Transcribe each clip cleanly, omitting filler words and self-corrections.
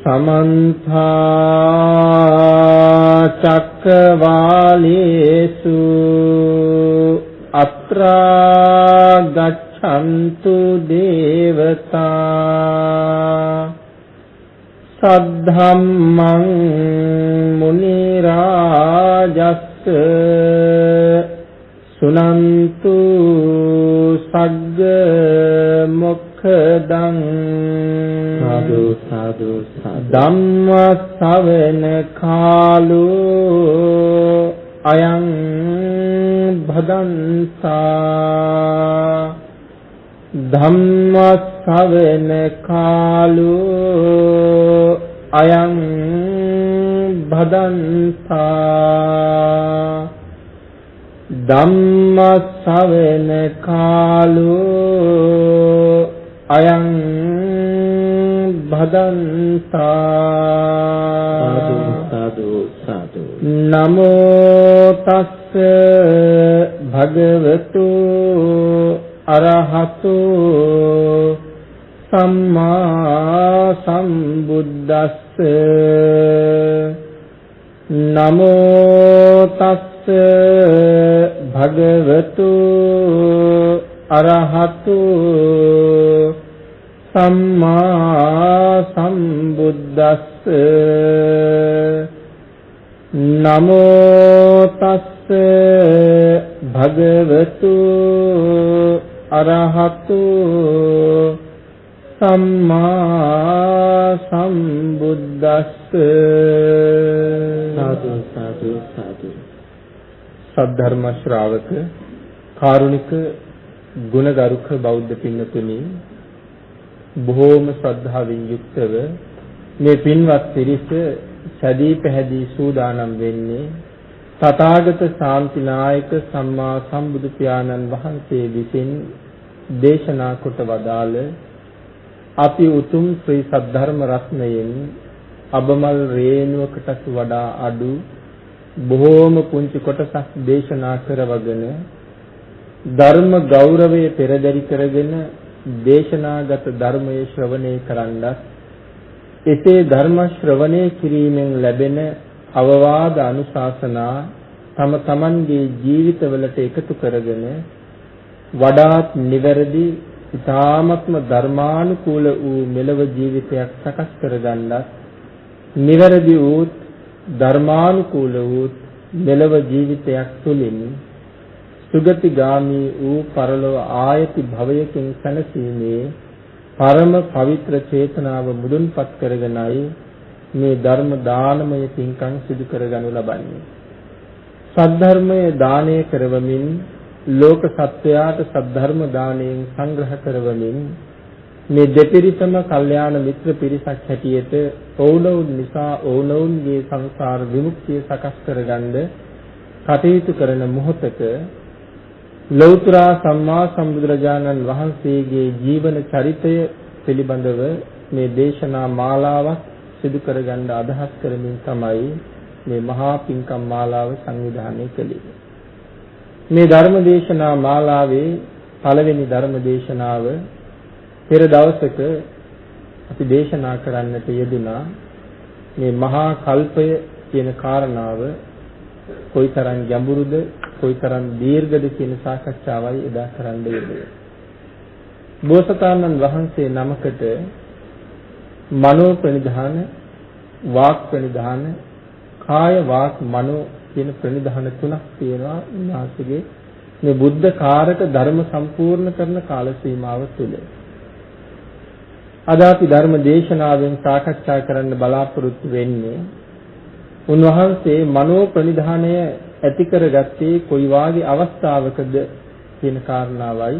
समन्ता चक्रवालेषु अत्रा गच्छन्तु देवता सद्धम्मं मुनिराजस्य सुनन्तु सग्ग मुखदं साधु साधु धम्म श्रवण कालो अयं भदन्ता धम्म श्रवण कालो अयं भदन्ता धम्म श्रवण कालो अयं भदन्ता साधु साधु नमो तस्स भगवतो अरहतो सम्मा संबुद्दस्स नमो तस्स भगवतो अरहतो सम्मा संबुद्दस्स नमो तस्स भगवतो अरहतो सम्मा संबुद्दस्स साधु साधु साधु सद्धर्म श्रावक කාරුණික ගුණගරුක බෞද්ධ පින්නතුනි බොහෝම ශ්‍රද්ධාවෙන් යුක්තව මේ පින්වත් පිරිස සැදී පැහැදී සූදානම් වෙන්නේ තථාගත ශාන්තිනායක සම්මා සම්බුදු පියාණන් වහන්සේ විසින් දේශනා කොට වදාළ අති උතුම් ශ්‍රී සද්ධර්ම රත්නයෙන් අබමල් රේණුවකට වඩා අඩු බොහෝම පුංචි කොටසක් දේශනා කරවගෙන ධර්ම ගෞරවය පෙරදරි කරගෙන දේශනාගත ධර්මයේ ශ්‍රවණය කරන්නත් එසේ ධර්ම ශ්‍රවණය කිරීමෙන් ලැබෙන අවවාද අනුශාසනා තම තමන්ගේ ජීවිතවලට එකතු කරගෙන වඩාත් නිවැරදි ඉතාමත්ම ධර්මානුකූල වූ මෙලව ජීවිතයක් සකස් කරගන්නත් නිවැරදි වූ ධර්මානුකූල වූ මෙලව ජීවිතයක් තුළින් සුගතිගාමී වූ පරලොව ආයති භවයකින් සැනසීමේ පරම පවිත්‍ර චේතනාව මුදුන්පත් කරගෙනයි මේ ධර්ම දානමය පින්කම් සිදු කරගනු ලබන්නේ. සද්ධර්මයේ දානය කරවමින් ලෝක සත්වයාට සද්ධර්ම දානයෙන් සංග්‍රහ කරවමින් මේ දෙපිරිසම කල්යාණ මිත්‍ර පිරිසක් හැටියට ඔවුනොවුන් නිසා ඔවුනොවුන්ගේ සංසාර විමුක්තිය සකස් කරගන්න කටයුතු කරන මොහොතක ලෞතර සම්මා සම්බුදුරජාණන් වහන්සේගේ ජීවන චරිතය පිළිබඳව මේ දේශනා මාලාවක් සිදු කරගන්න අදහස් කරමින් තමයි මේ මහා පින්කම් මාලාව සංවිධානය කළේ. මේ ධර්ම දේශනා මාලාවේ පළවෙනි ධර්ම දේශනාව පෙර දවසක අපි දේශනා කරන්නට යෙදුනා. මේ මහා කල්පය කියන කාරණාව කොයිතරම් ගැඹුරුද කොයිතරම් දීර්ඝද කියන සාකච්ඡාවයි එදා කරන්න යෙදුනේ. බෝසතාණන් වහන්සේ නමකට මනෝ ප්‍රනිධාන, වාක් ප්‍රනිධාන, කාය වාක් මනෝ කියන ප්‍රනිධාන තුනක් තියෙනවා උන්වහන්සේගේ මේ බුද්ධ කාරක ධර්ම සම්පූර්ණ කරන කාල සීමාව තුළ. අද අපි ධර්ම දේශනාවෙන් සාකච්ඡා කරන්න බලාපොරොත්තු වෙන්නේ උන්වහන්සේ මනෝ ප්‍රනිධානය ඇති කරගත්තේ කොයි වාගේ අවස්ථාවකද කියන කාරණාවයි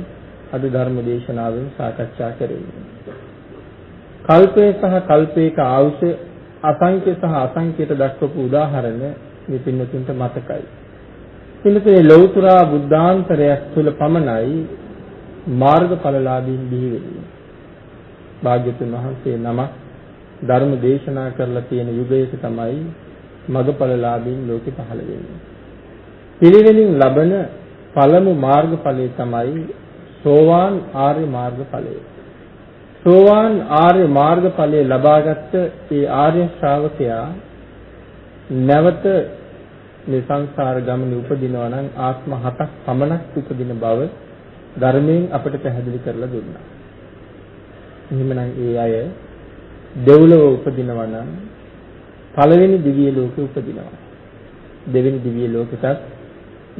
අද ධර්ම දේශනාවෙන් සාකච්ඡා කරන්නේ. කල්පය සහ කල්පයක ආයුෂ අසංඛ්‍ය සහ අසංඛ්‍යට දක්වපු උදාහරණ මේ පින්නතුන්ට මතකයි. පින්නතුනේ ලෞතර බුද්ධාන්තරයක් තුල පමණයි මාර්ගඵලලාභීන් බිහි වෙන්නේ. භාග්‍යතුන් වහන්සේ නමක් ධර්ම දේශනා කරලා තියෙන යුගයක තමයි මගඵලලාභීන් ලෝකෙ පහළ වෙන්නේ. පිළිවෙලින් ලබන පළමු මාර්ගඵලය තමයි සෝවාන් ආර්ය මාර්ගඵලය. සෝවාන් ආර්ය මාර්ගඵලයේ ලබාගත් ඒ ආර්ය ශ්‍රාවකයා නැවත මේ සංසාර ගමනේ උපදිනවා නම් ආත්ම 7ක් පමණක් උපදින බව ධර්මයෙන් අපට පැහැදිලි කරලා දුන්නා. එහෙමනම් ඒ අය දෙව්ලොව උපදිනවා නම් පළවෙනි දිව්‍ය ලෝකෙ උපදිනවා. දෙවෙනි දිව්‍ය ලෝකෙටත්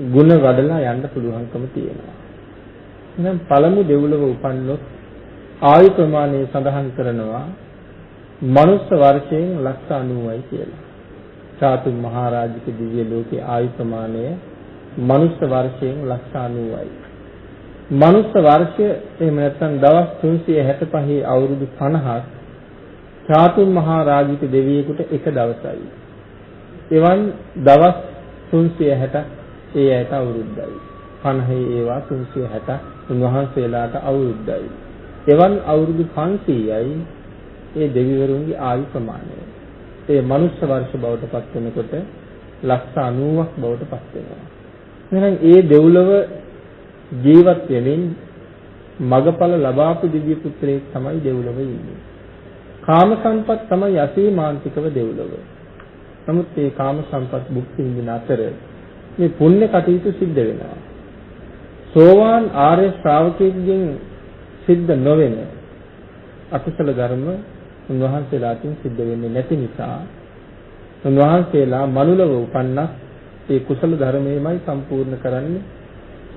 ගුණ වඩලා යන්න පුළුවන්කම තියෙනවා. එහෙනම් පළමු දෙව්ලොව උපන්නොත් ආයු ප්‍රමාණය සඳහන් කරනවා මනුස්ස වර්ෂයෙන් ලක්ෂ 90යි කියලා. චාතුම් මහරජික දිව්‍ය ලෝකයේ ආයු ප්‍රමාණය මනුස්ස වර්ෂයෙන් ලක්ෂ 90යි. මනුස්ස වර්ෂය එහෙම නැත්නම් දවස් 365 අවුරුදු 50ක් චාතුම් මහරජික දෙවියෙකුට එක දවසයි. එවන් දවස් 360ක් ඒ ඇයට අවුරුද්දයි. 50 ඒවා 360 උන්වහන්සේලාට අවුරුද්දයි. එවන් අවුරුදු 500යි ඒ දෙවිවරුන්ගේ ආයු ප්‍රමාණය. ඒ මනුෂ්‍ය වර්ෂ බවට පත් වෙනකොට ලක්ෂ 90ක් බවට පත් වෙනවා. එහෙනම් ඒ දෙව්ලොව ජීවත් වෙමින් මගඵල ලබාපු දිව්‍ය පුත්‍රයෙක් තමයි දෙව්ලොව ඉන්නේ. කාම සම්පත් තමයි අසීමාන්තිකව දෙව්ලොව. නමුත් මේ කාම සම්පත් භුක්ති විඳින අතර මේ පුණ්‍ය කටයුතු සිද්ධ වෙනවා. සෝවාන් ආර්ය ශ්‍රාවකයෙක්ගෙන් සිද්ධ නොවන අකුසල ධර්ම උන්වහන්සේලාටින් සිද්ධ වෙන්නේ නැති නිසා උන්වහන්සේලා මනුලව උපන්නත් ඒ කුසල ධර්මයමයි සම්පූර්ණ කරන්නේ.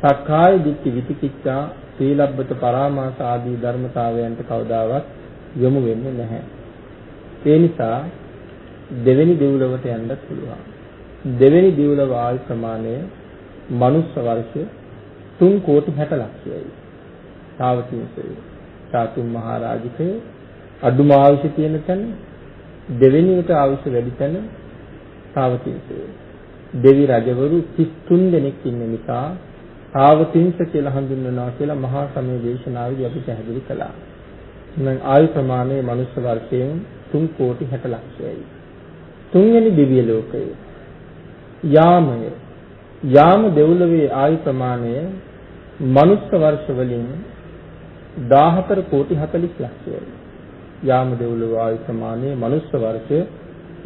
සක්කාය දිට්ඨි විචිකිච්ඡා සීලබ්බත පරාමාස ආදී ධර්මතාවයන්ට කවදාවත් යොමු වෙන්නේ නැහැ. ඒ නිසා දෙවෙනි දෙව්ලොවට යන්නත් පුළුවන්. දෙවෙනි දෙව්ලොව ආයු ප්‍රමාණය මනුස්ස වර්ෂ 3 කෝටි 60 ලක්ෂයයි. තාවතින්සේ චාතුම් මහරජිකේ අඩුම ආයුෂ තියෙන තැන දෙවෙනියට ආයුෂ වැඩි තැන තාවතින්සේ දෙවි රජවරු 33 දෙනෙක් ඉන්න නිසා තාවතින්ස කියලා හඳුන්වනවා කියලා මහා සමය දේශනාවේදී අපි පැහැදිලි කළා. නම් ආයු ප්‍රමාණය මනුස්ස වර්ෂයෙන් 3 කෝටි 60 ලක්ෂයයි. තුන්වෙනි දිව්‍ය ලෝකය යාමය. යාම දෙව්ලොවේ ආයු ප්‍රමාණය මනුස්ස වර්ෂ වලින් 14 කෝටි 40 ලක්ෂයයි. යාම දෙව්ලොව ආයු ප්‍රමාණය මනුස්ස වර්ෂ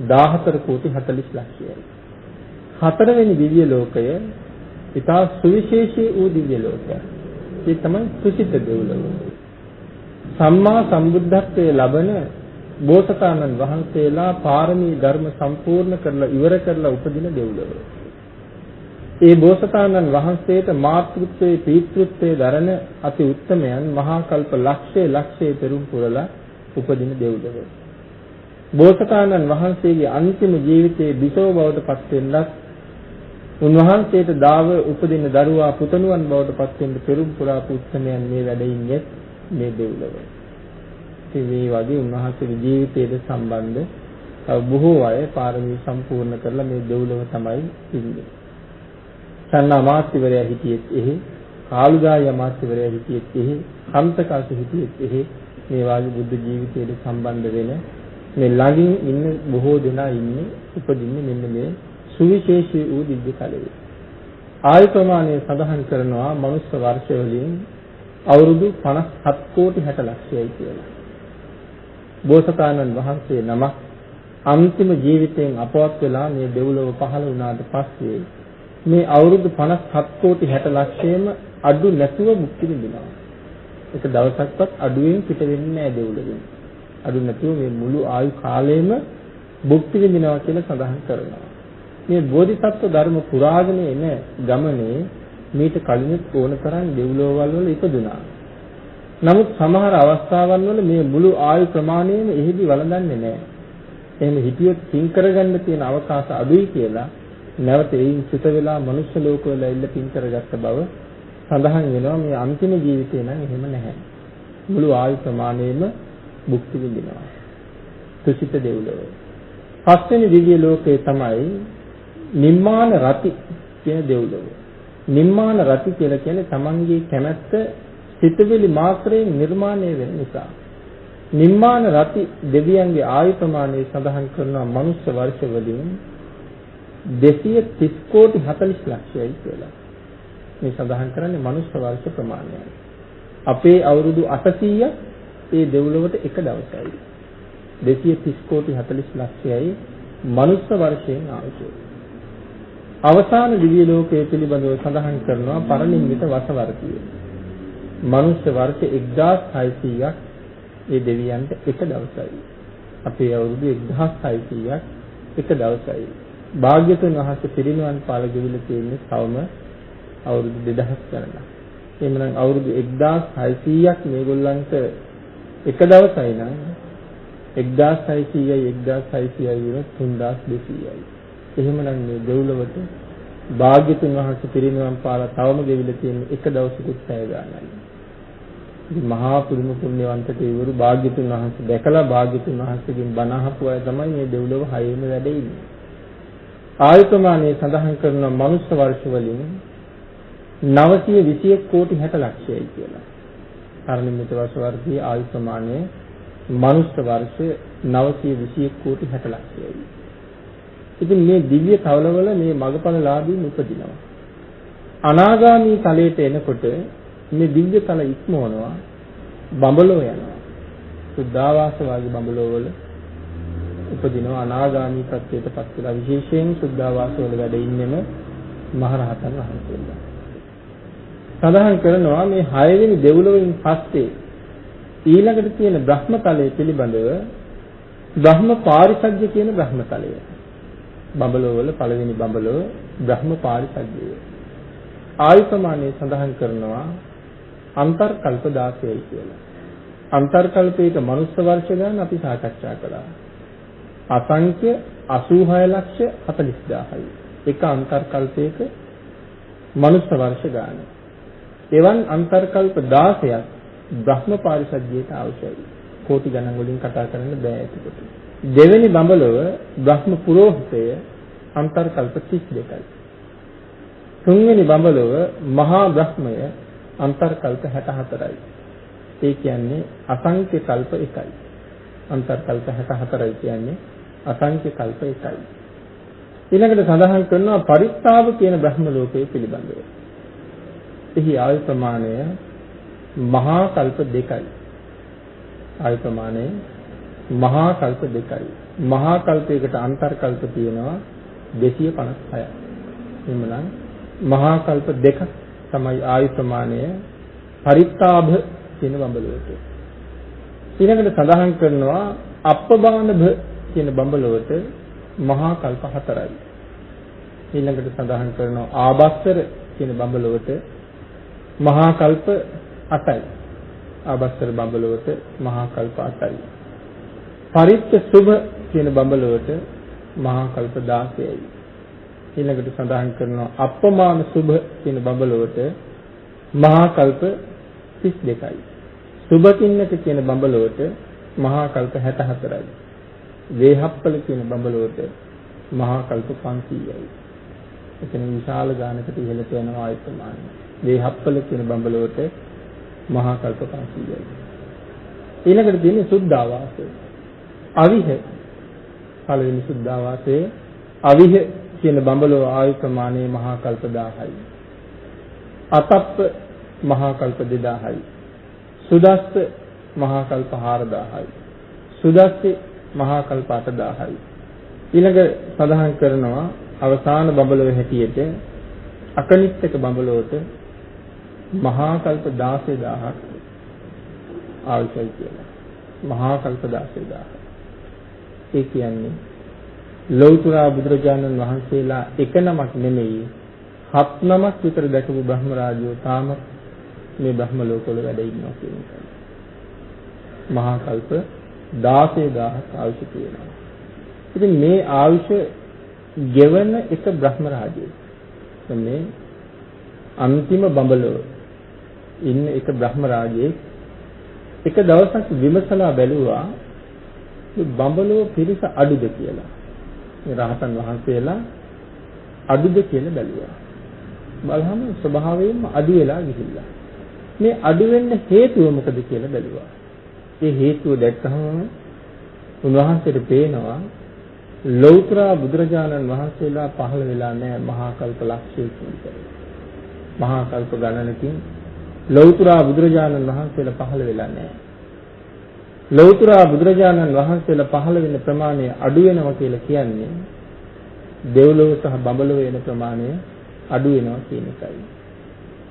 14 කෝටි 40 ලක්ෂයයි. හතරවෙනි දිව්‍ය ලෝකය ඉතා සුවිශේෂී වූ දිව්‍ය ලෝකයක්. ඒ තමයි තුසිත දෙව්ලොව. සම්මා සම්බුද්ධත්වයේ ලබන බෝසතාණන් වහන්සේලා පාරමී ධර්ම සම්පූර්ණ කරලා ඉවර කරලා උපදින දෙව්ලොව. ඒ බෝසතාණන් වහන්සේට මාතෘත්වයේ පීතෘත්වයේ දරන අති උත්තමයන් මහා කල්ප ලක්ෂයේ පෙරම් පුරලා උපදින දෙව්ලොව. බෝසතාණන් වහන්සේගේ අන්තිම ජීවිතයේ බිසව බවට පත් වෙන්නත් උන්වහන්සේට දාව උපදින දරුවා පුතණුවන් බවට පත් වෙන්න පෙරම් පුරාපු උත්තමයන් මේ වැඩ ඉන්නේ මේ දෙව්ලොව. මේ වගේ උන්වහන්සේගේ ජීවිතයට සම්බන්ධ බොහෝ අය පාරමී සම්පූර්ණ කරලා මේ දෙව්ලොව තමයි ඉන්නේ. සන්නා මාත්‍යවරයා හිටියෙත් එහි, කාලුදායි අමාත්‍යවරයා හිටියෙත් එහි, කම්තකාස හිටියෙත් එහි මේ වාගේ බුද්ධ ජීවිතයට සම්බන්ධ වෙන මේ ළඟින් ඉන්න බොහෝ දෙනා ඉන්නේ උපදින්නේ මෙන්න මේ සුවිශේෂී වූ දිව්‍ය කලයේ. ආයු ප්‍රමාණය සඳහන් කරනවා මනුස්ස වර්ෂ වලින් අවුරුදු 57 කෝටි 60 ලක්ෂයයි කියලා. බෝසතාණන් වහන්සේ නම අන්තිම ජීවිතයෙන් අපවත් වෙලා මේ දෙව්ලොව පහළ වුණාට පස්සේ මේ අවුරුදු 57 කෝටි 60 ලක්ෂයම අඩු නැතුව මුක්ති විඳිනවා. ඒක දවසක්වත් අඩුවෙන් පිට වෙන්නේ නැහැ දෙව්ලොවෙන්. අඩු නැතුව මේ මුළු ආයු කාලයම මුක්ති විඳිනවා කියලා සඳහන් කරනවා. මේ බෝධිසත්ව ධර්ම පුරාගෙන එන ගමනේ මීට කලින් ඕන තරම් දෙව්ලොවල් වල ඉපදුනා. නමුත් සමහර අවස්ථාවන් වල මේ මුළු ආයු ප්‍රමාණයම එහිදී වළඳන්නේ නැහැ. එහෙම හිතියොත් පින් කරගන්න තියෙන අවකාශ අඩුයි කියලා නැවත එයින් චුත වෙලා මනුෂ්‍ය ලෝකවල ඉල්ල පින් කරගත්ත බව සඳහන් වෙනවා. මේ අන්තිම ජීවිතේ නම් එහෙම නැහැ. මුළු ආයු ප්‍රමාණයම භුක්ති විඳිනවා. තුසිත දෙව්ලොව. පස්වෙනි දිව්‍ය ලෝකේ තමයි නිම්මාන රති කියන දෙව්ලොව. නිම්මාන රති කියලා කියන්නේ තමන්ගේ කැමැත්ත සිතවිලි මාත්‍රයෙන් නිර්මාණය වෙන නිසා. නිම්මාන රති දෙවියන්ගේ ආයු ප්‍රමාණය සඳහන් කරනවා මනුෂ්‍ය වර්ෂ වලින් 230 කෝටි 40 ලක්ෂයයි කියලා. මේ සඳහන් කරන්නේ මනුෂ්‍ය වර්ෂ ප්‍රමාණයයි. අපේ අවුරුදු 800 ඒ දෙව්ලොවට එක දවසයි. 230 කෝටි 40 ලක්ෂයයි මනුස්ස වර්ෂයෙන් ආයුෂ. අවසාන දිව්‍ය ලෝකයේ පිළිබඳව සඳහන් කරනවා පරිනිම්මිත වසවර්තිය. මනුස්ස වර්ෂ 1600ක් ඒ දෙවියන්ට එක දවසයි. අපේ අවුරුදු 1600ක් එක දවසයි. භාග්‍යතුන් වහන්සේ පිරිනිවන් පාල ගෙවිලා තියෙන්නේ තවම අවුරුදු 2000 ගණනක්. එහෙමනම් අවුරුදු 1600ක් මේගොල්ලන්ට එක දවසයි නම් 1600යි 1600යි වුණ 3200යි. එහෙමනම් මේ දෙව්ලොවට භාග්‍යතුන් වහන්සේ පිරිනිවන් පාලා තවම ගෙවිලා තියෙන එක දවසකුත් පැය ගානයි. ඉතින් මහා පුදුම පුණ්‍යවන්තට ඉවරු භාග්‍යතුන් වහන්සේ දැකලා භාග්‍යතුන් වහන්සේගෙන් බණ අහපු අය තමයි මේ දෙව්ලොව හයෙම වැඩ ඉන්නේ. ආයතමානයේ සඳහන් කරන මනුස්ස වර්ෂ වලින් 921 කෝටි 60 ලක්ෂයයි කියලා. පරිනිම්මිත වර්ෂ වර්ගයේ ආයතමානයේ මනුස්ස වර්ෂ 921 කෝටි 60 ලක්ෂයයි. ඉතින් මේ දිව්‍ය තවලවල මේ මගපලලාභීන් උපදිනවා. අනාගාමී තලයට එනකොට මේ දිව්‍ය තල ඉක්මවනවා බඹලෝ යනවා. සුද්ධාවාස වාගේ බඹලෝ වල උපදිනවා අනාගාමී තත්ත්වයට පත් වෙලා විශේෂයෙන් සුද්ධාවාස වල වැඩ ඉන්නෙම මහරහතන් වහන්සේලා. සඳහන් කරනවා මේ 6 වෙනි දෙව්ලොවින් පස්සේ ඊළඟට තියෙන බ්‍රහ්ම තලයේ පිළිබඳව බ්‍රහ්ම පාරිසජ්‍ය කියන බ්‍රහ්ම තලය. බඹලෝ වල පළවෙනි බඹලෝ බ්‍රහ්ම පාරිසජ්‍යය. ආයතමානයේ සඳහන් කරනවා අන්තර්කල්ප 16යි කියලා. අන්තර්කල්පයක මනුස්ස වර්ෂ ගණන් අපි සාකච්ඡා කළා. අසංඛ්‍ය 86 ලක්ෂ 40000යි. එක අන්තර්කල්පයක මනුස්ස වර්ෂ ගණන. එවන් අන්තර්කල්ප 16ක් බ්‍රහ්ම පාරිසජ්‍යයට අවශ්‍යයි. කෝටි ගණන් වලින් කතා කරන්න බෑ ඒකට. දෙවෙනි බඹලව බ්‍රහ්ම පුරෝහිතය අන්තර්කල්ප 32යි. තුන්වෙනි බඹලව මහා බ්‍රහ්මය අන්තර්කල්ප 64යි. ඒ කියන්නේ අසංඛ්‍ය කල්ප 1යි. අන්තර්කල්ප 64යි කියන්නේ අසංඛ්‍ය කල්ප 1යි. ඊළඟට සඳහන් කරනවා පරිත්තාව කියන බ්‍රහ්ම ලෝකයේ පිළිබඳව. එහි ආයු ප්‍රමාණය මහා කල්ප 2යි. ආයු ප්‍රමාණය මහා කල්ප 2යි. මහා කල්පයකට අන්තර්කල්ප තියෙනවා 256ක්. එhmenan මහා කල්ප 2ක් තමයි ආයු ප්‍රමාණය පරිත්තාභ කියන බඹලොවට. ඊළඟට සඳහන් කරනවා අප්පබානභ කියන බඹලොවට මහා කල්ප 4යි. ඊළඟට සඳහන් කරනවා ආබස්සර කියන බඹලොවට මහා කල්ප 8යි. ආබස්සර බඹලොවට මහා කල්ප 8යි. පරිත්ත සුභ කියන බඹලොවට මහා කල්ප 16යි. ඊළඟට සඳහන් කරනවා අප්පමාන සුභ කියන බඹලොවට මහා කල්ප 32යි. සුභකින්නක කියන බඹලොවට මහා කල්ප 64යි. වේහප්පල කියන බඹලොවට මහා කල්ප 500යි. එතන විශාල ගානකට ඉහළට යනවා ආයතමානය. වේහප්පල කියන බඹලොවට මහා කල්ප 500යි. ඊළඟට තියෙන්නේ සුද්ධාවාසය. අවිහ පළවෙනි සුද්ධාවාසයේ අවිහ කියන බඹලෝ ආයු ප්‍රමාණය මහා කල්ප 1000යි. අතප්ප මහා කල්ප 2000යි. සුදස්ස මහා කල්ප 4000යි. සුදස්සි මහා කල්ප 8000යි. ඊළඟ සඳහන් කරනවා අවසාන බඹලොව හැටියට අකනිට්ඨක බඹලොවට මහා කල්ප 16000ක් ආයුෂයි කියලා. මහා කල්ප 16000. ඒ කියන්නේ ලෞතර බුදුරජාණන් වහන්සේලා එක නමක් නෙමෙයි 7 නමක් විතර දැකපු බ්‍රහ්ම රාජයෝ තාම මේ බ්‍රහ්ම ලෝකවල වැඩ ඉන්නවා කියන එක. මහා කල්ප 16000ක් ආයුෂ තියෙනවා. ඉතින් මේ ආයුෂ ගෙවන එක බ්‍රහ්ම රාජයෙක්. මේ අන්තිම බඹලෝ ඉන්න එක බ්‍රහ්ම රාජයෙක් එක දවසක් විමසලා බැලුවා මේ බඹලෝ පිරිස අඩුද කියලා. මේ රහතන් වහන්සේලා අඩුද කියලා බැලුවා. බලහම ස්වභාවයෙන්ම අඩු වෙලා ගිහිල්ලා. මේ අඩු වෙන්න හේතුව මොකද කියලා බැලුවා. ඒ හේතුව දැක්කහම උන්වහන්සේට පේනවා ලෞතර බුදුරජාණන් වහන්සේලා පහළ වෙලා නැහැ මහා කල්ප ලක්ෂයකින් විතර. මහා කල්ප ගණනකින් ලෞතර බුදුරජාණන් වහන්සේලා පහළ වෙලා නැහැ. ලෞතර බුදුරජාණන් වහන්සේලා පහළ වෙන ප්‍රමාණය අඩු වෙනවා කියලා කියන්නේ දෙව්ලොව සහ බඹලොව වෙන ප්‍රමාණය අඩු වෙනවා කියන එකයි.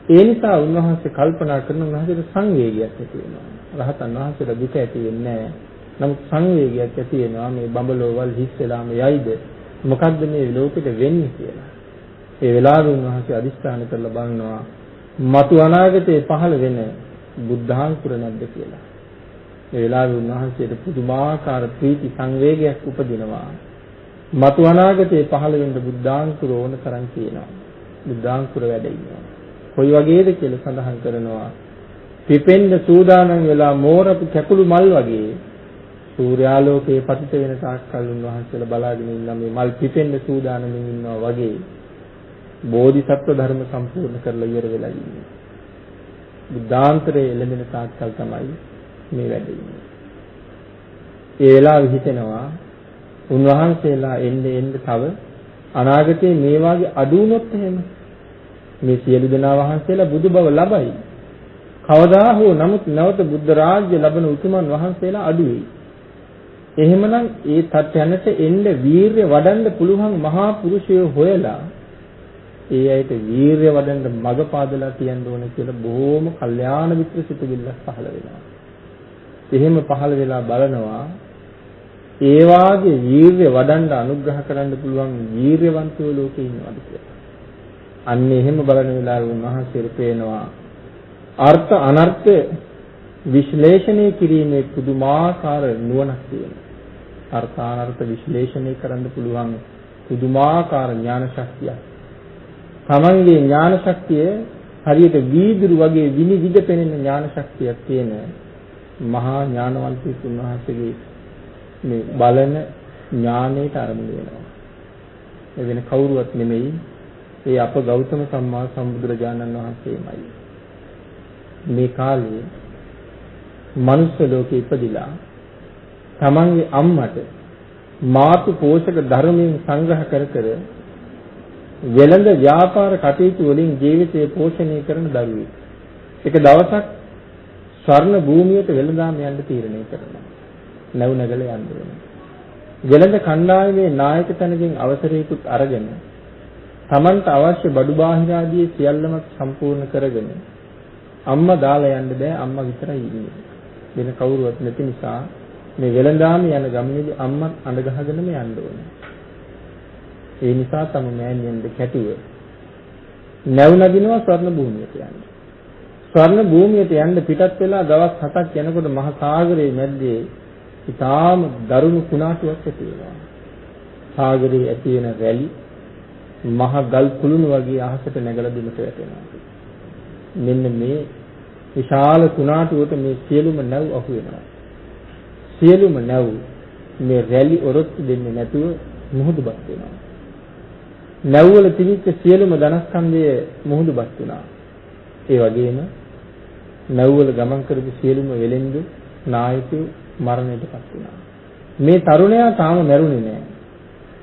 ඒ නිසා උන්වහන්සේ කල්පනා කරන උන්වහන්සේට සංවේගයක් ඇති වෙනවා. රහතන් වහන්සේට දුක ඇති වෙන්නේ නැහැ. නමුත් සංවේගයක් ඇති වෙනවා මේ බඹලොවල් හිස් වෙලාම යයිද මොකද්ද මේ ලෝකෙට වෙන්නේ කියලා. ඒ වෙලාවේ උන්වහන්සේ අදිස්ථාන කරලා බලනවා මතු අනාගතයේ පහළ වෙන බුද්ධාංකුර නැද්ද කියලා. ඒ වෙලාවේ උන්වහන්සේට පුදුමාකාර ප්‍රීති සංවේගයක් උපදිනවා. මතු අනාගතයේ පහළ වෙන බුද්ධාංකුර ඕන තරම් කියනවා. බුද්ධාංකුර වැඩ ඉන්නවා. කොයි වගේද කියලා සඳහන් කරනවා. පිපෙන්න සූදානම් වෙලා මෝරපු කැකුළු මල් වගේ සූර්යාලෝකයේ පතිත වෙන තාක්කල් උන්වහන්සේලා බලාගෙන ඉන්න මේ මල් පිපෙන්න සූදානමින් ඉන්නවා වගේ බෝධිසත්ව ධර්ම සම්පූර්ණ කරලා ඉවර වෙලා ඉන්නේ. බුද්ධාන්තරයේ එළඹෙන තාක්කල් තමයි මේ වැඩ ඉන්නේ. ඒ වෙලාවෙ හිතෙනවා උන්වහන්සේලා එන්නේ තව අනාගතයේ මේ වාගේ අඩු වුණොත් එහෙම මේ සියලු දෙනා වහන්සේලා බුදු බව ලබයි. කවදා හෝ නමුත් නැවත බුද්ධ රාජ්‍ය ලබන උතුමන් වහන්සේලා අඩු වෙයි. එහෙමනම් ඒ තත්යන්ට එන්න වීරිය වඩන්න පුළුවන් මහා පුරුෂයෝ හොයලා ඒ අයට වීරිය වඩන්න මඟ පාදලා තියන්න ඕන කියලා බොහෝම කල්යාණ මිත්‍ර සිතුවිල්ලක් පහළ වෙනවා. එහෙම පහළ වෙලා බලනවා ඒ වාගේ වීරිය වඩන්න අනුග්‍රහ කරන්න පුළුවන් වීරියවන්තයෝ ලෝකේ ඉන්නවද කියලා. අන්න එහෙම බලන වෙලාවේ උන්වහන්සේට පේනවා අර්ථ අනර්ථ විශ්ලේෂණය කිරීමේ පුදුමාකාර නුවණක් තියෙනවා. අර්ථ අනර්ථ විශ්ලේෂණය කරන්න පුළුවන් පුදුමාකාර ඥාන ශක්තියක්. තමන්ගේ ඥාන ශක්තිය හරියට වීදුරු වගේ විනිවිද පෙනෙන ඥාන ශක්තියක් තියෙන මහා ඥානවන්තයෙක් උන්වහන්සේගේ මේ බලන ඥානයට අරමුණු වෙනවා. ඒ වෙන කවුරුවත් නෙමෙයි ඒ අප ගෞතම සම්මා සම්බුදුරජාණන් වහන්සේමයි. මේ කාලේ මනුෂ්‍ය ලෝකේ ඉපදිලා තමන්ගේ අම්මට මාතු පෝෂක ධර්මයෙන් සංග්‍රහ කර වෙළඳ ව්‍යාපාර කටයුතු වලින් ජීවිතය පෝෂණය කරන දරුවෙක්. එක දවසක් ස්වර්ණ භූමියට වෙළඳාම යන්න තීරණය කරනවා. නැවුනගල යන්න වෙනවා. වෙළඳ කණ්ඩායමේ නායක තැනකින් අවසරයකුත් අරගෙන තමන්ට අවශ්‍ය බඩු බාහිර ආදී සියල්ලම සම්පූර්ණ කරගෙන අම්මා දාලා යන්න බෑ අම්මා විතරයි ඉන්නේ. වෙන කවුරුවත් නැති නිසා මේ වෙළඳාම යන ගමනේදී අම්මා අඬ ගහගෙනම යන්න ඕනේ. ඒ නිසා තම මෑණියන්ද කැටුව නැවුනදිනවා ස්වර්ණ භූමියට යන්න. ස්වර්ණ භූමියට යන්න පිටත් වෙලා දවස් 7ක් යනකොට මහා සාගරයේ මැද්දේ ඉතාම දරුණු කුණාටුවක් ඇති වෙනවා. සාගරයේ ඇති වෙන රැලි මහා ගල් කුළුණු වගේ අහසට නැගලා බිමට වැටෙනවා. මෙන්න මේ විශාල කුණාටුවට මේ සියලුම නැව් අහු වෙනවා. සියලුම නැව් මේ රැලි ඔරොත්තු දෙන්නේ නැතුව මුහුදුබත් වෙනවා. නැව්වල තිබිච්ච සියලුම ධනස්කන්ධය මුහුදුබත් වුණා. ඒ වගේම නැව්වල ගමන් කරපු සියලුම වෙලෙන්දු නායකයෝ මරණයටපත් වුණා. මේ තරුණයා තාම මැරුණේ නෑ.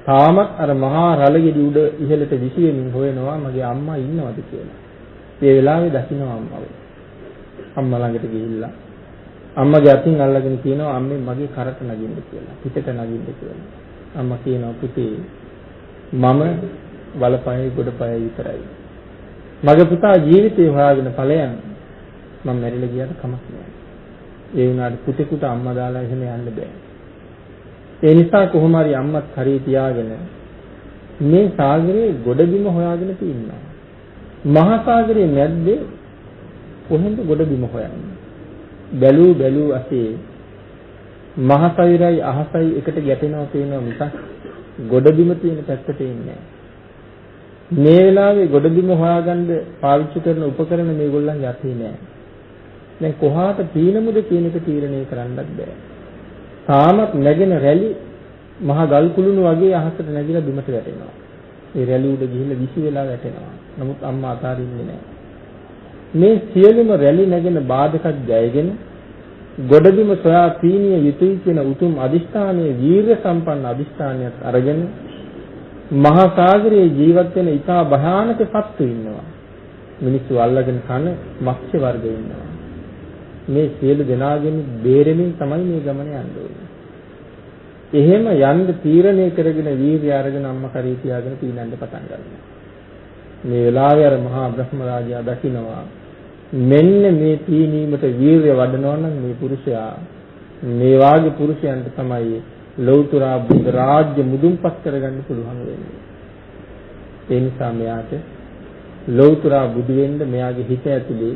තාමත් අර මහා රළගෙඩි උඩ ඉහළට විසිරෙමින් හොයනවා මගේ අම්මා ඉන්නවද කියලා. ඒ වෙලාවේ දකින්නවා අම්මව. අම්මා ළඟට ගිහිල්ලා අම්මගේ අතින් අල්ලගෙන කියනවා අම්මේ මගේ කරට නගින්න කියලා. පිටට නගින්න කියලා. අම්මා කියනවා පුතේ මම වලපයයි ගොඩපයයි විතරයි. මගේ පුතා ජීවිතේ හොයාගෙන ඵලයන් මම මැරිලා ගියාට කමක් නෑ. ඒ වුණාට පුතේකට අම්මා දාලා එහෙම යන්න බෑ. ඒ නිසා කොහොම හරි අම්මත් හරිය තියාගෙන මේ සාගරේ ගොඩබිම හොයාගෙන තින්නවා. මහා සාගරයේ මැද්දේ කොහෙන්ද ගොඩබිම හොයන්නේ? බැලූ අසේ මහා සයුරයි අහසයි එකට ගැටෙනවා පේනවා මිසක් ගොඩබිම තියෙන පැත්තට එන්නේ නැහැ. මේ වෙලාවේ ගොඩබිම හොයාගන්න පාවිච්චි කරන උපකරණ මේගොල්ලන්ගේ අතේ නැහැ. දැන් කොහාට පීනමුද කියන එක තීරණය කරන්නත් බෑ. තාමත් නැගෙන රැලි මහා ගල් කුළුණු වගේ අහසට නැගිලා බිමට වැටෙනවා. ඒ රැලි උඩ ගිහිල්ලා විසි වෙලා වැටෙනවා. නමුත් අම්මා අතාරින්නේ නැහැ. මේ සියලුම රැලි නැගෙන බාධකත් ජයගෙන ගොඩබිම සොයා පීනිය යුතුයි කියන උතුම් අදිෂ්ඨානයේ වීර්ය සම්පන්න අදිෂ්ඨානයක් අරගෙන මහා සාගරයේ ජීවත් වෙන ඉතා භයානක සත්තු ඉන්නවා. මිනිස්සු අල්ලගෙන කන මත්ස්‍ය වර්ග ඉන්නවා. මේ සියලු දෙනාගෙන් බේරෙමින් තමයි මේ ගමන යන්න ඕනේ. එහෙම යන්න තීරණය කරගෙන වීර්යය අරගෙන අම්මා කරේ තියාගෙන පීනන්න පටන් ගන්නවා. මේ වෙලාවේ අර මහා බ්‍රහ්ම රාජයා දකිනවා මෙන්න මේ තීනීමට වීර්ය වඩනවා නම් මේ පුරුෂයා මේ වාගේ පුරුෂයන්ට තමයි ලෞතර බුද්ධ රාජ්‍ය මුදුන්පත් කරගන්න පුළුවන් වෙන්නේ. ඒ නිසා මෙයාට ලෞතර බුදු වෙන්න මෙයාගේ හිත ඇතුලේ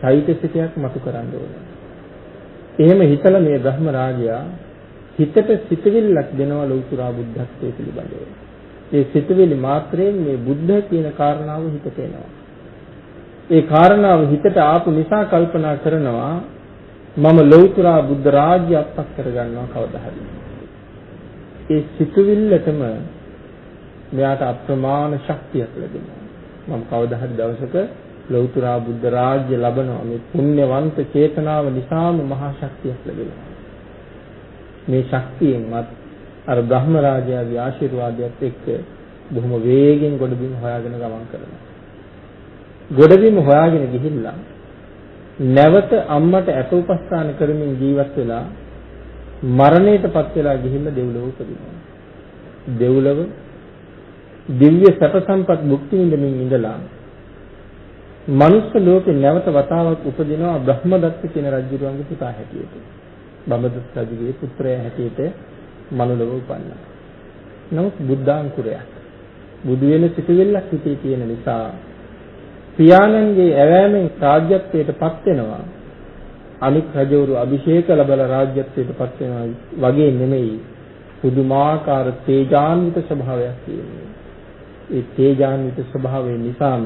චෛතසිකයක් මතු කරන්න ඕනේ. එහෙම හිතලා මේ බ්‍රහ්ම රාජයා හිතට සිතවිල්ලක් දෙනවා ලෞතර බුද්ධත්වයේ පිළිබඳව. ඒ සිතවිලි මාත්‍රයෙන් මේ බුද්ධ කියන කාරණාව හිතට එනවා. ඒ කාරණාව හිතට ආපු නිසා කල්පනා කරනවා මම ලෞතර බුද්ධ රාජ්‍ය අත්පත් කරගන්නවා කවදා හරි. ඒ සිතවිල්ලටම මෙයාට අප්‍රමාණ ශක්තියක් ලැබෙනවා. මම කවදා හරි දවසක ලෞතර බුද්ධ රාජ්‍ය ලබනවා. මේ පුණ්‍යවන්ත චේතනාව නිසාම මහා ශක්තියක් ලැබෙනවා. මේ ශක්තියෙන්වත් අර බ්‍රහ්ම රාජයාගේ ආශිර්වාදයත් එක්ක බොහොම වේගෙන් ගොඩබිම හොයාගෙන ගමන් කරනවා. ගොඩබිම හොයාගෙන ගිහිල්ලා නැවත අම්මට ඇට උපස්ථාන කරමින් ජීවත් වෙලා මරණයටපත් වෙලා ගිහිල්ලා දෙව්ලොව උපදිනවා. දෙව්ලොව දිව්‍ය සැප සම්පත් භුක්ති විඳමින් ඉඳලා මනුස්ස ලෝකේ නැවත වතාවක් උපදිනවා බ්‍රහ්මදත්ත කියන රජුගේ පුතා හැටියට. බඹදත්ත රජුගේ පුත්‍රයා හැටියට මනුලව උපන්නා. නමුත් බුද්ධාංකුරයක් බුදු වෙන සිටවිල්ලක් හිතේ තියෙන නිසා පියාණන්ගේ ඇවෑමෙන් රාජ්‍යත්වයට පත් වෙනවා. අනික් රජවරු අභිෂේක ලැබලා රාජ්‍යත්වයට පත් වෙනවා වගේ නෙමෙයි. පුදුමාකාර තේජාන්විත ස්වභාවයක් තියෙනවා. ඒ තේජාන්විත ස්වභාවය නිසාම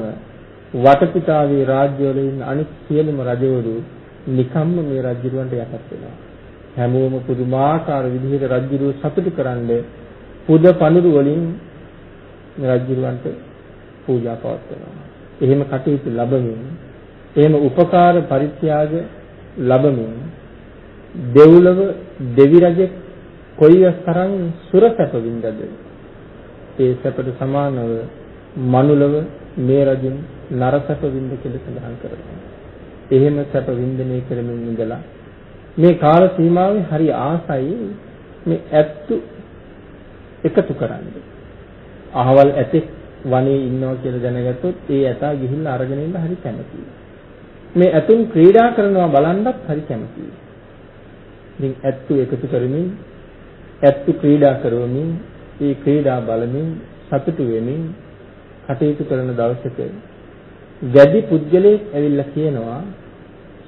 වටපිටාවේ රාජ්‍යවල ඉන්න අනික් සියලුම රජවරු නිකම්ම මේ රජුරවන්ට යටත් වෙනවා. හැමෝම පුදුමාකාර විදිහට රජුරුව සතුටු කරන්නේ පුද පනුරු වලින් රජුරවන්ට පූජා පවත්වනවා. එහෙම කටයුතු ලැබමින් එහෙම උපකාර පරිත්‍යාග ලැබමින් දෙව්ලොව දෙවි රජෙක් කොයිතරම් සුරසැප වින්දද ඒ සැපට සමානව මනුලව මේ රජුන් නරසැප වින්ද කියලා සඳහන් කරනවා. එහෙම සැප වින්දනය කරමින් ඉඳලා මේ කාල සීමාවේ හරි ආසයි මේ ඇත්තු එකතු කරන්නේ. අහවල් ඇතෙක් වනේ ඉන්නවා කියලා දැනගත්තොත් ඒ ඇතා ගිහිල්ලා අරගෙන ඉන්න හරි කැමතියි. මේ ඇතුන් ක්‍රීඩා කරනවා බලන්නත් හරි කැමතියි. ඉතින් ඇත්තු එකතු කරමින් ඇත්තු ක්‍රීඩා කරවමින් ඒ ක්‍රීඩා බලමින් සතුටු වෙමින් කටයුතු කරන දවසක වැඩි පුද්ගලයෙක් ඇවිල්ලා කියනවා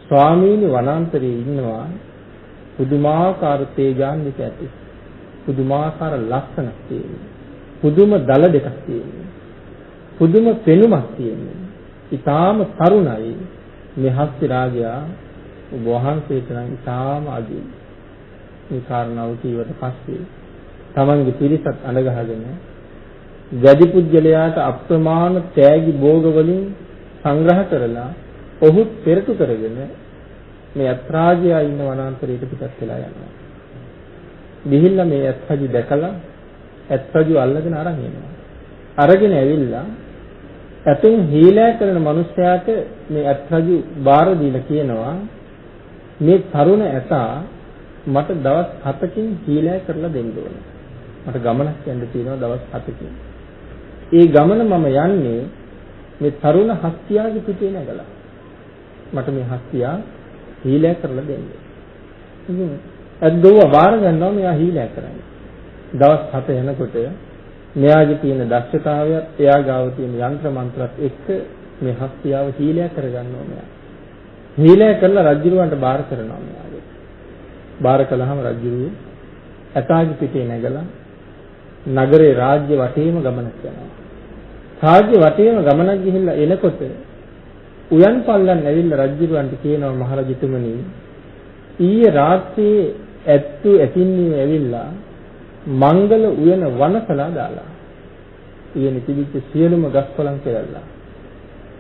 ස්වාමීනි වනාන්තරයේ ඉන්නවා පුදුමාකාර තේජාන්විත ඇති පුදුමාකාර ලක්ෂණක් තියෙනවා. පුදුම දල දෙකක් තියෙනවා. පුදුම පෙනුමක් තියෙනවා. ඊටාම තරුණයි මේ හස්ති රාජයා වහන්සේට නම් ඊටාම අදියි. මේ කාරණාව කීවට පස්සේ තමන්ගේ පිරිසත් අඳගහගෙන වැඩි පුජ්‍යලයාට අප්‍රමාණ තෑගි භෝග වලින් සංග්‍රහ කරලා ඔහු පෙරටු කරගෙන මේ අත්‍රාජයා ඉන්න වනාන්තරයට පිටත් වෙලා යනවා. ගිහිල්ලා මේ අත්‍රාජි දැකලා අත්‍රාජු අල්ලගෙන අරන් එනවා. අරගෙන ඇවිල්ලා ඇතුන් හීලෑ කරන මිනිසයාට මේ අත්‍රාජු බාර දීලා කියනවා මේ තරුණ ඇතා මට දවස් 7කින් හීලෑ කරලා දෙන්න ඕනේ. මට ගමනක් යන්න තියෙනවා දවස් 7කින්. ඒ ගමන මම යන්නේ මේ තරුණ හස්තියාගේ පිටේ නැගලා. මට මේ හස්තියා හීලෑ කරලා දෙන්න. ඉතින් අද්දෝව බාර ගන්නවා මෙයා හීලෑ කරන්නේ. දවස් 7 යනකොට මෙයාගේ තියෙන දක්ෂතාවයත් එයා ගාව තියෙන යంత్ర මන්ත්‍රات එක්ක මේ හස්තියාව හීලෑ කරගන්නවා මෙයා. හීලෑ කරලා රජුරවන්ට බාර කරනවා මෙයාගේ. බාර කළාම රජුරුව ඇතාගේ පිටේ නැගලා නගරේ රාජ්‍ය වටේම ගමනක් යනවා. රාජ්‍ය වටේම ගමනක් ගිහිල්ලා එනකොට උයන් පල්ලන් ඇවිල්ලා රජුරවන්ට කියනවා මහරජතුමනි ඊයේ රාත්‍රියේ ඇත්තු ඇතින්නේ ඇවිල්ලා මංගල උයන වනසලා දාලා. ඊයේ නිතිවිච්ච සියලුම ගස්කොළන් කෙරල්ලා.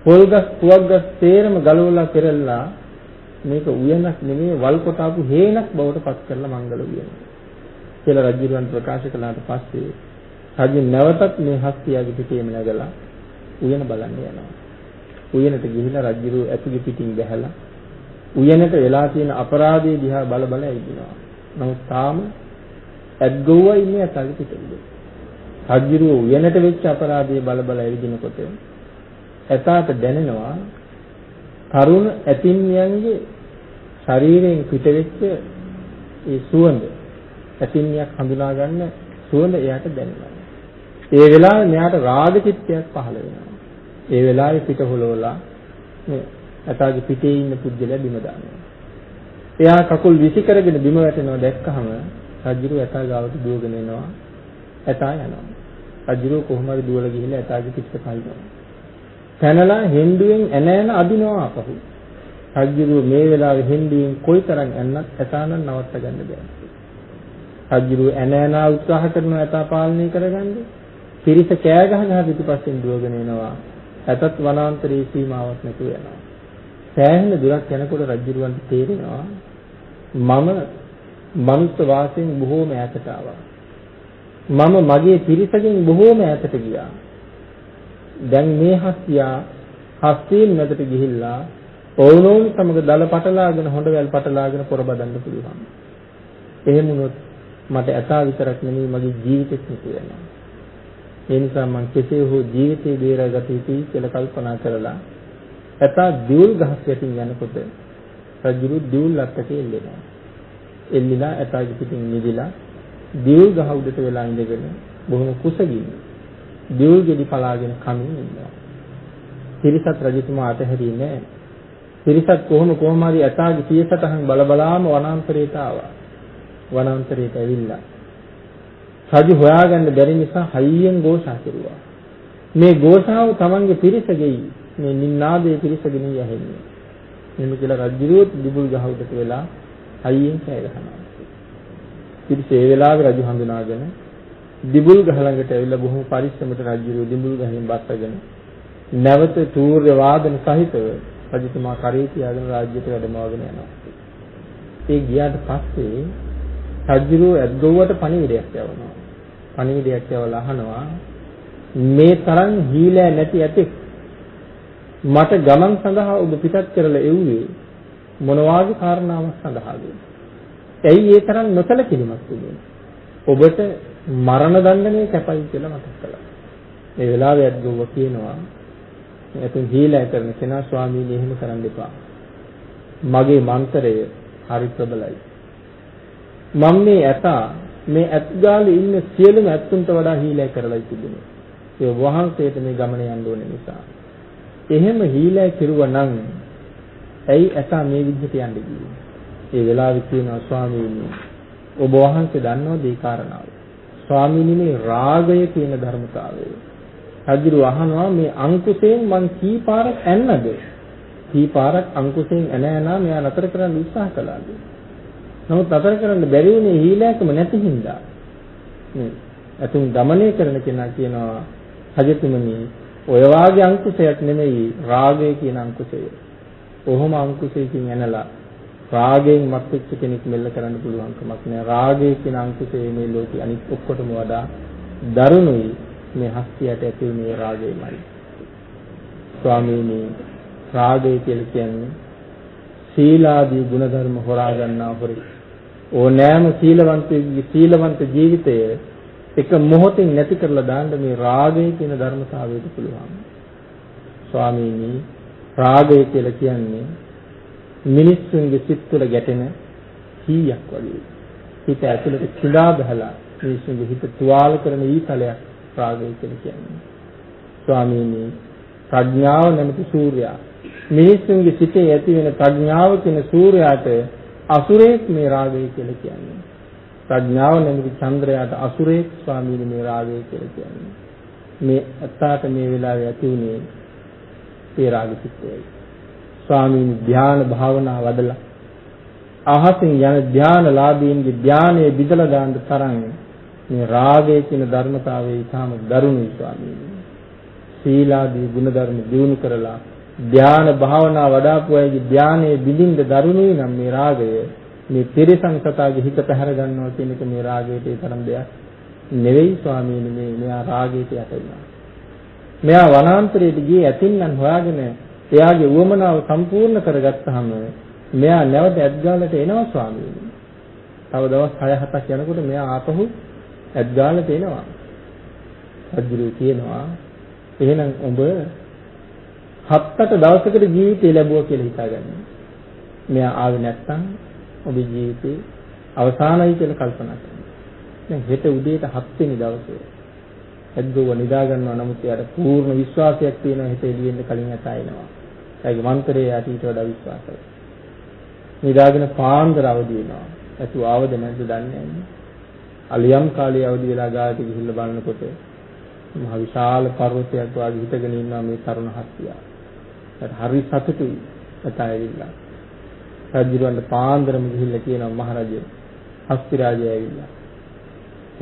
පොල් ගස් පුවක් ගස් තේරම ගලවලා කෙරල්ලා මේක උයනක් නෙමෙයි වල් කොට ආපු හේනක් බවට පත් කරලා මංගල උයන. කියලා රජුරන් ප්‍රකාශ කළාට පස්සේ රජු නැවතත් මේ හස්තියාගේ පිටේම නැගලා උයන බලන්න යනවා. උයනට ගිහිලා රජුරු ඇතුගේ පිටින් බැහැලා උයනට වෙලා තියෙන අපරාධයේ දිහා බල බල ඇවිදිනවා. නමුත් තාම ඇද්ගොව්වා ඉන්නේ ඇතාගේ පිටුවේ. රජුරෝ උයනට වෙච්ච අපරාධයේ බල බල ඇවිදිනකොට ඇතාට දැනෙනවා තරුණ ඇතින්නියන්ගේ ශරීරයෙන් පිටවෙච්ච ඒ සුවඳ. ඇතින්නියක් හඳුනා ගන්න සුවඳ එයාට දැනෙනවා. ඒ වෙලාවේ මෙයාට රාග චිත්තයක් පහළ වෙනවා. ඒ වෙලාවේ පිට හොලවලා මේ ඇතාගේ පිටේ ඉන්න පුද්ගලයා බිම දානවා. එයා කකුල් විසි කරගෙන බිම වැටෙනවා දැක්කහම රජුරු ඇතා ගාවට දුවගෙන එනවා. ඇතා යනවා. රජුරු කොහොම හරි දුවලා ගිහිල්ලා ඇතාගේ පිටට පයින්නවා. පැනලා හෙන්ඩුවෙන් ඇන අදිනවා අපහු. රජුරු මේ වෙලාවේ හෙන්ඩුවෙන් කොයිතරම් ඇන්නත් ඇතා නම් නවත්ත ගන්න බැහැ. රජුරු ඇන උත්සාහ කරනවා ඇතා පාලනය කරගන්න. පිරිස කෑ ගහ පිටිපස්සෙන් දුවගෙන එනවා. ඇතත් වනාන්තරයේ සීමාවක් නැතුව යනවා. සෑහෙන දුරක් යනකොට රජුරුවන්ට තේරෙනවා මම මනුස්ස වාසයෙන් බොහෝම ඈතට ආවා. මම මගේ පිරිසකින් බොහෝම ඈතට ගියා. දැන් මේ හස්තියෙන් මැදට ගිහිල්ලා ඕනෝන් සමග දල පටලාගෙන හොඬ වැල් පටලාගෙන පොරබදන්න පුළුවන්. එහෙම වුණොත් මට ඇතා විතරක් නෙමෙයි මගේ ජීවිතෙත් නිතු වෙනවා. ඒ නිසා මම කෙසේ හෝ ජීවිතේ බේරාගත යුතුයි කියලා කල්පනා කරලා ඇතා දියුල් ගහක් යටින් යනකොට රජුරු දියුල් අත්තට එල්ලෙනවා. එල්ලිලා ඇතාගේ පිටින් නිදිලා දියුල් ගහ උඩට වෙලා ඉඳගෙන බොහොම කුසගින් දියුල් ගෙඩි පලාගෙන කමින් ඉන්නවා. තිරිසත් රජතුමා අතහැරියේ නැහැ. තිරිසත් කොහොම හරි ඇතාගේ පියසටහන් බලබලාම වනාන්තරයට ආවා. වනාන්තරයට ඇවිල්ලා රජු හොයාගන්න බැරි නිසා හයියෙන් ഘോഷා කෙරුවා. මේ ഘോഷාව තමන්ගේ පිරිසගෙයි මේ නින්නාදයේ පිරිසගෙන යැහෙන්නේ. මෙන්න කියලා රජුරුවත් දිබුල් ගහ උඩට වෙලා හයියෙන් කෑ ගහනවා. පිරිස ඒ වෙලාවේ රජු හඳුනාගෙන දිබුල් ගහ ළඟට ඇවිල්ලා බොහොම පරිස්සමට රජුරුව දිබුල් ගහෙන් බස්සගෙන නැවත තූර්ය වාදන සහිතව රජතුමා කරේ තියාගෙන රාජ්‍යයට වැඩමවගෙන යනවා. ඒ ගියාට පස්සේ රජුරුව ඇද්ගොව්වට පණිවිඩයක් යවනවා. පණිවිඩයක් යවලා අහනවා මේ තරම් හීලෑ නැති ඇතෙක් මට ගමන් සඳහා ඔබ පිටත් කරලා එව්වේ මොන වාගේ කාරණාවක් සඳහාද? ඇයි ඒ තරම් නොසලකිලිමත් වුනේ? ඔබට මරණ දඬුවමේ කැපයි කියලා මතක් කළා. මේ වෙලාවේ ඇද්ගොව්ව කියනවා එතෙන් හීලෑ කරන කෙනා ස්වාමීනි එහෙම කරන්න එපා. මගේ මන්තරය හරි ප්‍රබලයි. මම මේ ඇත්ගාලේ ඉන්න සියලුම ඇත්තුන්ට වඩා හීලෑ කරලා තිබුණේ. ඒ වහන්සේට මේ ගමන යන්න ඕන නිසා. එහෙම හීලෑ කෙරුවා නම් ඇයි ඇතා මේ විදිහට යන්නේ කිව්වේ? ඒ වෙලාවේ කියනවා ස්වාමීනි ඔබ වහන්සේ දන්නවද මේ කාරණාව? ස්වාමීනි මේ රාගය කියන ධර්මතාවය. රජු අහනවා මේ අංකුසයෙන් මං කීපාරක් ඇන්නද? කීපාරක් අංකුසයෙන් ඇනා මෙයා නතර කරන්න උත්සාහ කළාද? නමුත් නතර කරන්න බැරි වුණේ හීලෑකම නැති හින්දා. මේ අතුන් দমনය කරන කෙනා කියනවා රජතුමනි ඔය වාගේ අංකුශයක් නෙමෙයි රාගය කියන අංකුශය. ඔහොම අංකුශයකින් ඇනලා රාගයෙන් මත්වෙච්ච කෙනෙක් මෙල්ල කරන්න පුළුවන් කමක් නෑ. රාගය කියන අංකුශය මේ ලෝකේ අනිත් ඔක්කොටම වඩා දරුණුයි. මේ හස්තියට ඇති මේ රාගයමයි. ස්වාමීනි රාගය කියලා කියන්නේ සීලාදී ගුණධර්ම හොරා ගන්නා හොරේ. ඕනෑම සීලවන්ත ජීවිතය එක මොහොතින් නැති කරලා දාන්න මේ රාගය කියන ධර්මතාවයට පුළුවන්. ස්වාමීනි රාගය කියලා කියන්නේ මිනිස්සුන්ගේ සිත් තුළ ගැටෙන හීයක් වගේ. හිත ඇතුළට කිඳා බහලා මිනිස්සුන්ගේ හිත තුවාල කරන ඊතලයක් රාගය කියලා කියන්නේ. ස්වාමීනි ප්‍රඥාව නැමැති සූර්යයා මිනිස්සුන්ගේ සිතේ ඇති වෙන ප්‍රඥාව කියන සූර්යයාට අසුරේක් මේ රාගය කියලා කියන්නේ. ප්‍රඥාව නැමැති චන්ද්‍රයාට අසුරේක් ස්වාමීනි මේ රාගය කියලා කියන්නේ. මේ අත්තාට මේ වෙලාවේ ඇති උනේ ඒ රාග චිත්තයයි. ස්වාමීනි ධ්‍යාන භාවනා වඩලා අහසින් යන ධ්‍යානලාභීන්ගේ ධ්‍යානයේ බිදලා දාන්න තරම් මේ රාගය කියන ධර්මතාවයේ ඊටම දරුණුයි ස්වාමීනි. සීලාදී ගුණධර්ම දියුණු කරලා ධ්‍යාන භාවනා වඩාපු අයගේ ධ්‍යානයේ බිඳින්න දරුණුයි නම් මේ රාගය මේ තිරසං සතාගේ හිත පැහැර ගන්නවා කියන එක මේ රාගයට ඒ තරම් දෙයක් නෙවෙයි ස්වාමීනි. මෙයා රාගයට යට වෙනවා. මෙයා වනාන්තරයට ගියේ ඇතින්නම් හොයාගෙන එයාගේ උවමනාව සම්පූර්ණ කරගත්තාම මෙයා නැවත ඇත්ගාලට එනවා ස්වාමීනි. තව දවස් 6-7ක් යනකොට මෙයා ආපහු ඇත්ගාලට එනවා. රජුරු කියනවා එහෙනම් ඔබ 7-8 දවසකට ජීවිතය ලැබුවා කියලා හිතාගන්න. මෙයා ආවේ නැත්නම් ඔබේ ජීවිතේ අවසానයි කියලා කල්පනා කරනවා. දැන් හෙට උදේට 7 වෙනි දවසේ ඇද්දෝව නිදා ගන්නවා. නමුත් එයාට පූර්ණ විශ්වාසයක් තියෙනවා හෙට එළියෙන්න කලින් ඇතා එනවා. ඒගේ මන්ත්‍රයේ යට වඩා විශ්වාසයි. නිදාගෙන පාන්දර අවදි වෙනවා. ඇතු ආවද නැද්ද දන්නේ නැහැ. අලියම් කාලේ අවදි වෙලා ගාවට ගිහිල්ලා බලනකොට මහ විශාල පර්වතයක් වගේ හිටගෙන ඉන්නවා මේ තරුණ හස්තියා. ඒත් හරි සතුටුයි ඇතා ඇවිල්ලා. රජුරවන්ට පාන්දරම ගිහිල්ලා කියනවා මහරජා හස්ති රාජය ඇවිල්ලා.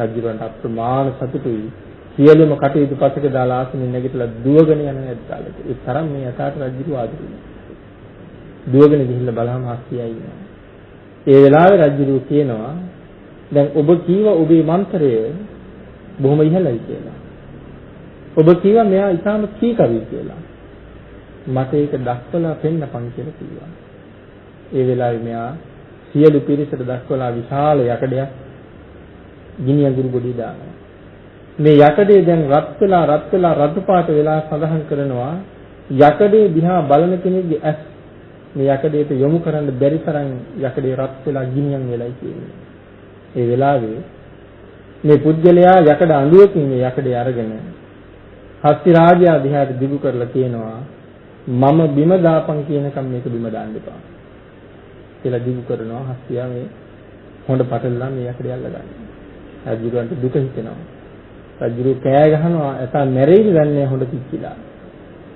රජුරවන්ට අප්‍රමාණ සතුටුයි. සියලුම කටයුතු පසක දාලා ආසනෙ නැගිටලා දුවගෙන යන ඇත්තාලට. ඒ තරම් මේ යථාර්ථ රජුරු ආදරේ. දුවගෙන ගිහිල්ලා බලහම හස්තියයි ඉන්නවා. ඒ වෙලාවේ රජුරු කියනවා දැන් ඔබ කීව ඔබේ මන්ත්‍රය බොහොම ඉහළයි කියලා. ඔබ කීව මෙයා ඊටාම කීකරුයි කියලා. මට ඒක දක්වලා පෙන්නපන් කියලා කිව්වා. ඒ වෙලාවේ මෙයා සියලු පිරිසට දක්වලා විශාල යකඩයක් ගිනි අඟුරු ගොඩේ දානවා. මේ යකඩේ දැන් රත් වෙලා රතු පාට වෙලා සඳහන් කරනවා යකඩේ දිහා බලන කෙනෙක්ගේ ඇස් මේ යකඩේට යොමු කරන්න බැරි තරම් යකඩේ රත් වෙලා ගිනියම් වෙලයි කියන්නේ. ඒ වෙලාවේ මේ පුද්ගලයා යකඩ අඬුවකින් මේ යකඩේ අරගෙන හස්ති රාජයා දිහාට දිගු කරලා කියනවා මම බිම දාපන් කියනකම් මේක බිම දාන්න එපා කියලා දිගු කරනවා. හස්තියා මේ හොඬ පටලලා මේ යකඩේ අල්ලගන්නවා. රජුරන්ට දුක හිතෙනවා. රජුරු කෑ ගහනවා එතන මැරෙයිද දන්නේ හොඬ කිච්චිලා.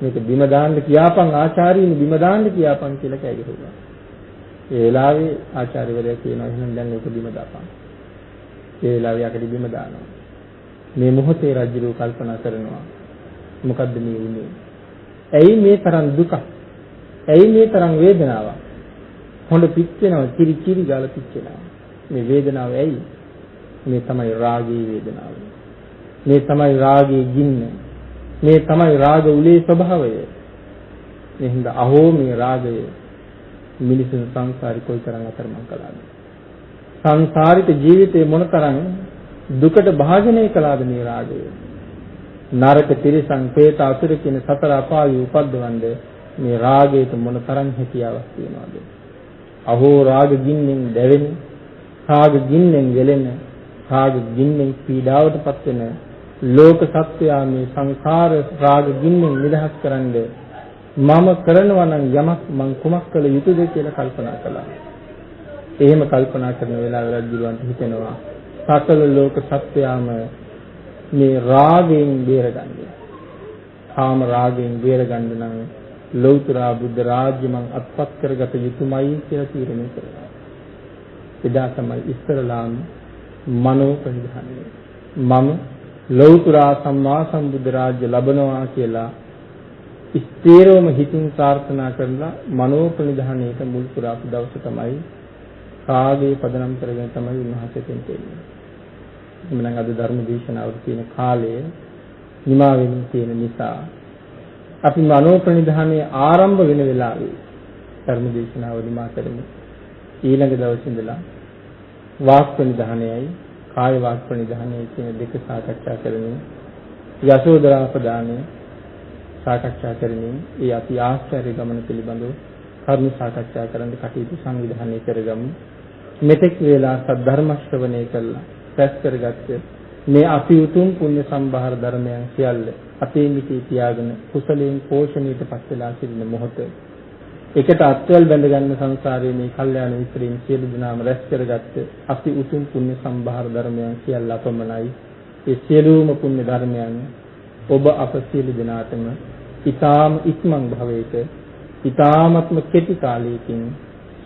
මේක බිම දාන්න කියාපන් ආචාර්යිනි බිම දාන්න කියාපන් කියලා කෑ ගහුවා. ඒ වෙලාවේ ආචාර්යවරයා කියනවා එහෙනම් දැන් මේක බිම දාපන්. ඒ වෙලාවේ යකඩ බිම දානවා. මේ මොහොතේ රජුරු කල්පනා කරනවා මොකද්ද මේ වුනේ? ඇයි මේ තරම් දුක? ඇයි මේ තරම් වේදනාවක්? හොඬ පිච්චෙනවා, කිරි ගාලා පිච්චෙනවා. මේ වේදනාව ඇයි? මේ තමයි රාගයේ වේදනාව. මේ තමයි රාගයේ ගින්න. මේ තමයි රාග උලේ ස්වභාවය. එහෙනම් අහෝ මේ රාගය මිනිසුන් සංසාරේ කොයිතරම් අතරමං කළාද? සංසාරික ජීවිතේ මොනතරම් දුකට භාජනය කළාද මේ රාගය? නරක තිරිසන් പ്രേත අසුර කියන සතර අපායේ උපද්දවන්නේ මේ රාගයට මොනතරම් හැකියාවක් තියනවද? අහෝ රාග ගින්නෙන් දැවෙන, රාග ගින්නෙන් වෙලෙන, රාග ගින්නෙන් පීඩාවටපත් වෙන ලෝක සත්‍යය මේ සංසාර රාග ගින්නෙන් නිදහස් කරන්න මම කරනවා නම් යමක් මං කුමක් කළ යුතුද කියලා කල්පනා කළා. එහෙම කල්පනා කරන වෙලාවේ රජුලන්ට හිතෙනවා සකල ලෝක සත්‍යයම මේ රාගයෙන් බේරගන්න. කාම රාගයෙන් බේරගන්න නම් ලෞතර බුද්ධ රාජ්‍ය මං අත්පත් කරගත යුතුමයි කියලා තීරණය කළා. එදා තමයි ඉස්සරලාම මනෝ ප්‍රනිධානය. මම ලෞතර සම්මා සම්බුද්ධ රාජ්‍ය ලබනවා කියලා ස්ථිරවම හිතින් ප්‍රාර්ථනා කරලා මනෝ ප්‍රනිධානයට මුල් පුරාපු දවස තමයි කාගේ පදනම් කරගෙන තමයි උන්වහන්සේ තෙන්නේ. එමනම් අද ධර්ම දේශනාවට තියෙන කාලය නිමා වෙමින් තියෙන නිසා අපි මනෝ ප්‍රනිධානයේ ආරම්භ වෙන වෙලාවේ ධර්ම දේශනාව නිමා කරමු. ඊළඟ දවසේ ඉඳලා වාක් ප්‍රනිධානයයි කාය වාක් ප්‍රනිධානයයි කියන දෙක සාකච්ඡා කරමින් යසෝදරා ප්‍රදානය සාකච්ඡා කරමින් ඒ අති ආශ්චර්ය ගමන පිළිබඳව කරුණු සාකච්ඡා කරන්න කටයුතු සංවිධානය කරගමු. මෙතෙක් වේලා සද්ධර්ම ශ්‍රවණය කළා රැස් කරගත්ත මේ අපි උතුම් පුණ්‍ය සම්භාර ධර්මයන් සියල්ල අපේ මිටි තියාගෙන කුසලයෙන් පෝෂණයට පත් වෙලා සිටින මොහොත එකට අත්වල බැඳ ගන්න සංසාරයේ මේ කල්යාණ මිත්‍රින් සියලු දෙනාම රැස් කරගත්ත අපි උතුම් පුණ්‍ය සම්භාර ධර්මයන් සියල්ල අපමණයි. ඒ සියලුම පුණ්‍ය ධර්මයන් ඔබ අප සියලු දෙනාටම ඊ타ම ඉක්මන් භවයක ඊ타මත්ම කෙටි කාලයකින්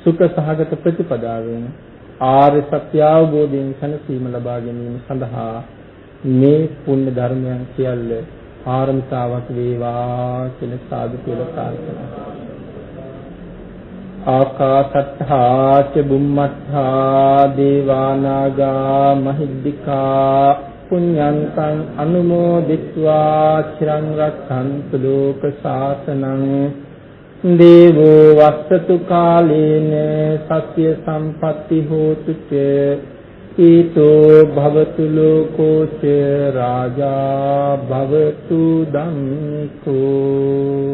සුඛ සහගත ප්‍රතිපදාවෙන් ආර්ය සත්‍ය අවබෝධයෙන් සැනසීම ලබා ගැනීම සඳහා මේ පුණ්‍ය ධර්මයන් සියල්ල පාරමිතාවක් වේවා කියලා සාදු කියලා ප්‍රාර්ථනා කරනවා. ආකාසත්තා ච බුම්මත්තා දේවානාගා මහිද්దికා පුඤ්ඤන්තං අනුමෝදිත්වා චිරං රක්ඛන්තු ලෝක ශාසනං දේවෝ වස්සතු කාලේන සස්්‍ය සම්පatti හෝතු ච ඊතෝ භවතු ලෝකෝ ච රාජා භවතු ධම්මිකෝ.